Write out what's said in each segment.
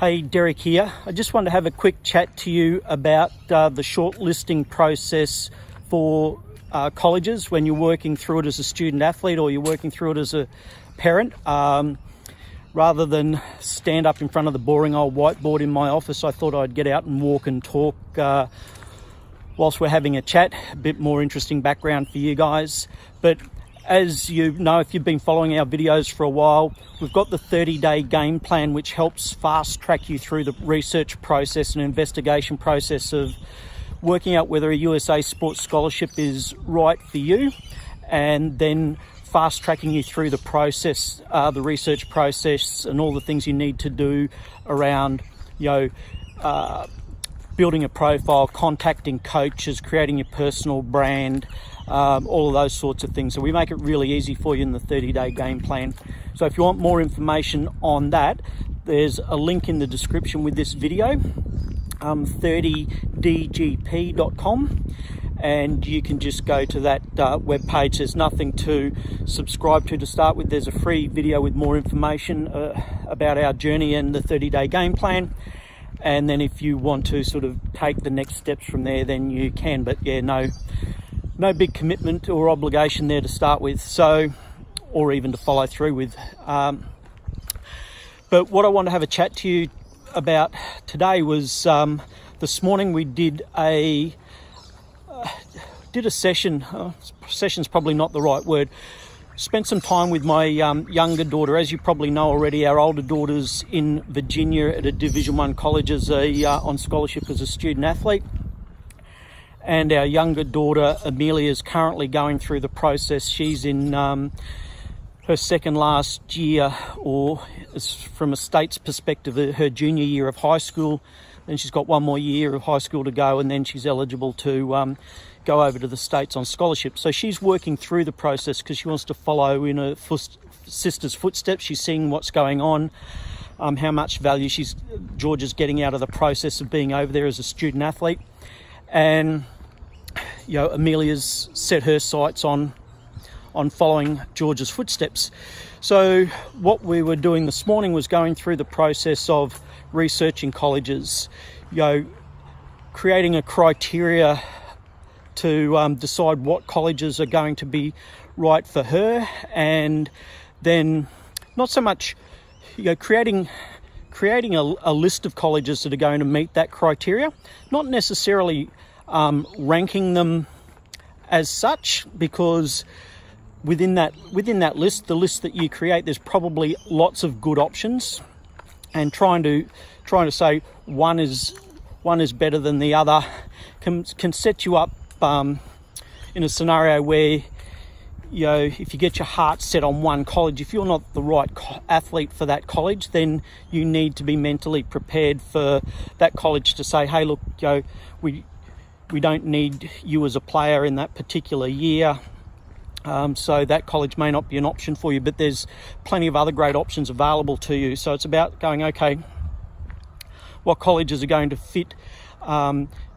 Hey, Derek here. I just wanted to have a quick chat to you about the shortlisting process for colleges when you're working through it as a student athlete or you're working through it as a parent. Rather than stand up in front of the boring old whiteboard in my office, I thought I'd get out and walk and talk whilst we're having a chat. A bit more interesting background for you guys. But as you know, if you've been following our videos for a while, we've got the 30-day game plan, which helps fast track you through the research process and investigation process of working out whether a USA sports scholarship is right for you, and then fast tracking you through the process, the research process, and all the things you need to do around, building a profile, contacting coaches, creating your personal brand, all of those sorts of things. So we make it really easy for you in the 30-day game plan. So if you want more information on that, there's a link in the description with this video, 30dgp.com, and you can just go to that web page. There's nothing to subscribe to start with. There's a free video with more information about our journey and the 30-day game plan. And then if you want to sort of take the next steps from there, then you can. But yeah, no big commitment or obligation there to start with, so, or even to follow through with. But what I want to have a chat to you about today was this morning we did a session. Session's probably not the right word. Spent some time with my younger daughter. As you probably know already, our older daughter's in Virginia at a Division I college as on scholarship as a student athlete. And our younger daughter, Amelia, is currently going through the process. She's in her second last year, or from a state's perspective, her junior year of high school. Then she's got one more year of high school to go, and then she's eligible to go over to the States on scholarship. So she's working through the process because she wants to follow in her sister's footsteps. She's seeing what's going on, how much value Georgia's getting out of the process of being over there as a student athlete. And Amelia's set her sights on following Georgia's footsteps. So what we were doing this morning was going through the process of researching colleges, creating a criteria to decide what colleges are going to be right for her, and then not so much creating a list of colleges that are going to meet that criteria, not necessarily ranking them as such, because within that list, the list that you create, there's probably lots of good options, and trying to say one is better than the other can set you up in a scenario where if you get your heart set on one college, if you're not the right athlete for that college, then you need to be mentally prepared for that college to say, hey, look, we don't need you as a player in that particular year. So that college may not be an option for you, but there's plenty of other great options available to you. So it's about going, okay, what colleges are going to fit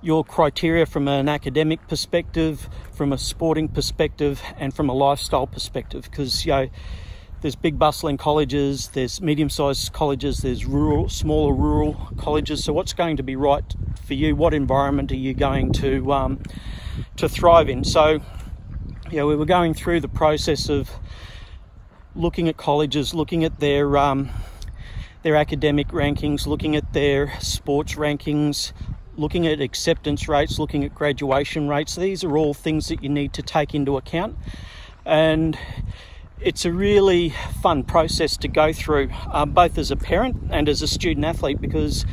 your criteria from an academic perspective, from a sporting perspective, and from a lifestyle perspective, because there's big bustling colleges, there's medium-sized colleges, there's smaller rural colleges. So what's going to be right for you? What environment are you going to thrive in? So we were going through the process of looking at colleges, looking at their academic rankings, looking at their sports rankings, looking at acceptance rates, looking at graduation rates. These are all things that you need to take into account, and it's a really fun process to go through, both as a parent and as a student athlete, because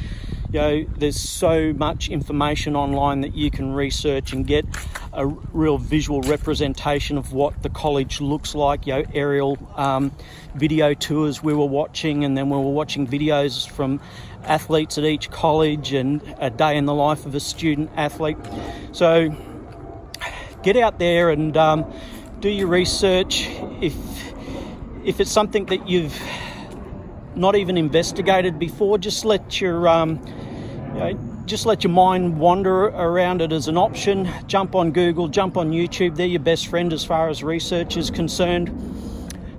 there's so much information online that you can research and get a real visual representation of what the college looks like. Aerial video tours we were watching, and then we were watching videos from athletes at each college and a day in the life of a student athlete. So get out there and do your research. If it's something that you've not even investigated before, just let your mind wander around it as an option. Jump on Google, jump on YouTube. They're your best friend as far as research is concerned.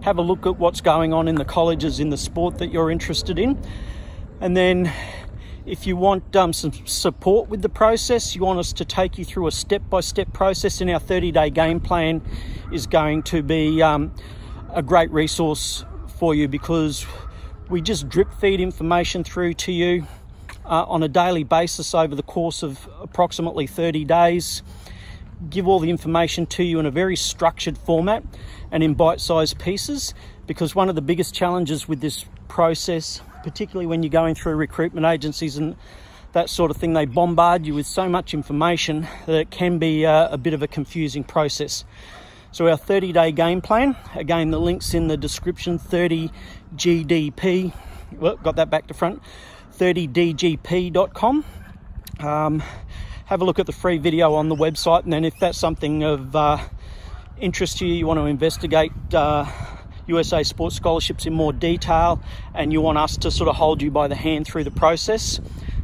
Have a look at what's going on in the colleges in the sport that you're interested in. And then if you want some support with the process, you want us to take you through a step-by-step process, in our 30-day game plan is going to be a great resource for you, because we just drip feed information through to you on a daily basis over the course of approximately 30 days, give all the information to you in a very structured format and in bite-sized pieces, because one of the biggest challenges with this process, particularly when you're going through recruitment agencies and that sort of thing, they bombard you with so much information that it can be a bit of a confusing process. So our 30-day game plan, again, the link's in the description, 30GDP, well, got that back to front, 30dgp.com. Have a look at the free video on the website, and then if that's something of interest to you, you want to investigate USA Sports Scholarships in more detail, and you want us to sort of hold you by the hand through the process,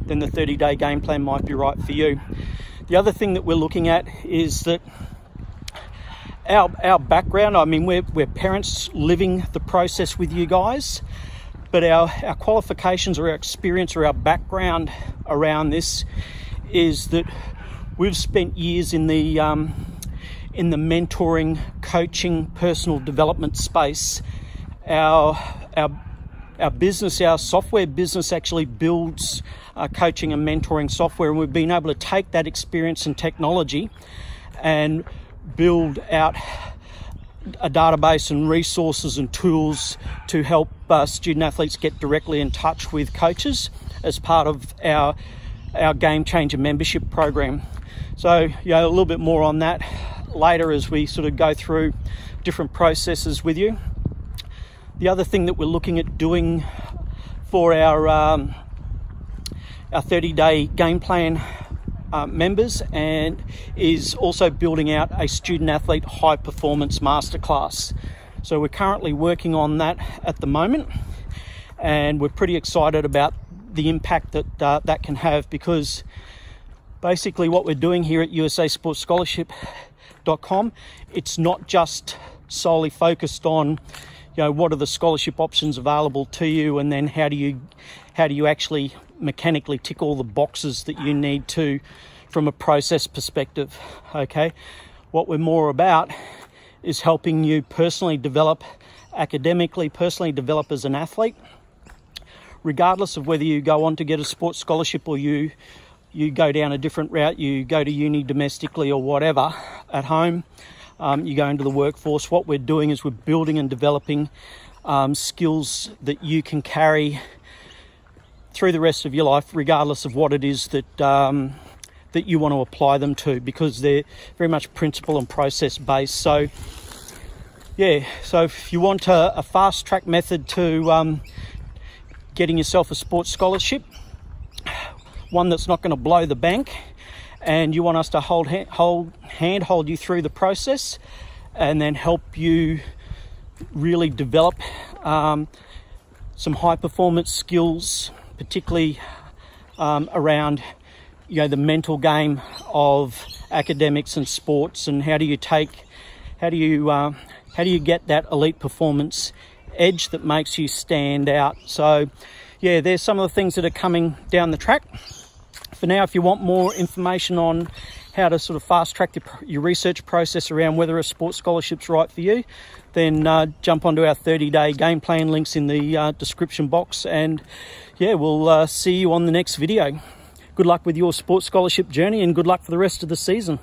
then the 30-day game plan might be right for you. The other thing that we're looking at is that our background, I mean, we're parents living the process with you guys, but our qualifications or our experience or our background around this is that we've spent years in the mentoring, coaching, personal development space. Our business, our software business actually builds coaching and mentoring software, and we've been able to take that experience and technology and build out a database and resources and tools to help student athletes get directly in touch with coaches as part of our Game Changer membership program. So, a little bit more on that later as we sort of go through different processes with you. The other thing that we're looking at doing for our 30-day game plan members and is also building out a student athlete high performance masterclass. So we're currently working on that at the moment, and we're pretty excited about the impact that that can have, because basically what we're doing here at usasportsscholarship.com, it's not just solely focused on what are the scholarship options available to you, and then how do you actually mechanically tick all the boxes that you need to from a process perspective. Okay, what we're more about is helping you personally develop academically, personally develop as an athlete, regardless of whether you go on to get a sports scholarship or you go down a different route, you go to uni domestically or whatever at home, you go into the workforce. What we're doing is we're building and developing skills that you can carry through the rest of your life, regardless of what it is that that you want to apply them to, because they're very much principle and process based. So if you want a fast track method to getting yourself a sports scholarship, one that's not going to blow the bank, and you want us to hold you through the process and then help you really develop some high performance skills, particularly around the mental game of academics and sports, and how do you get that elite performance edge that makes you stand out. So there's some of the things that are coming down the track. For now, if you want more information on how to sort of fast track your research process around whether a sports scholarship's right for you, then jump onto our 30-day game plan, links in the description box, and we'll see you on the next video. Good luck with your sports scholarship journey, and good luck for the rest of the season.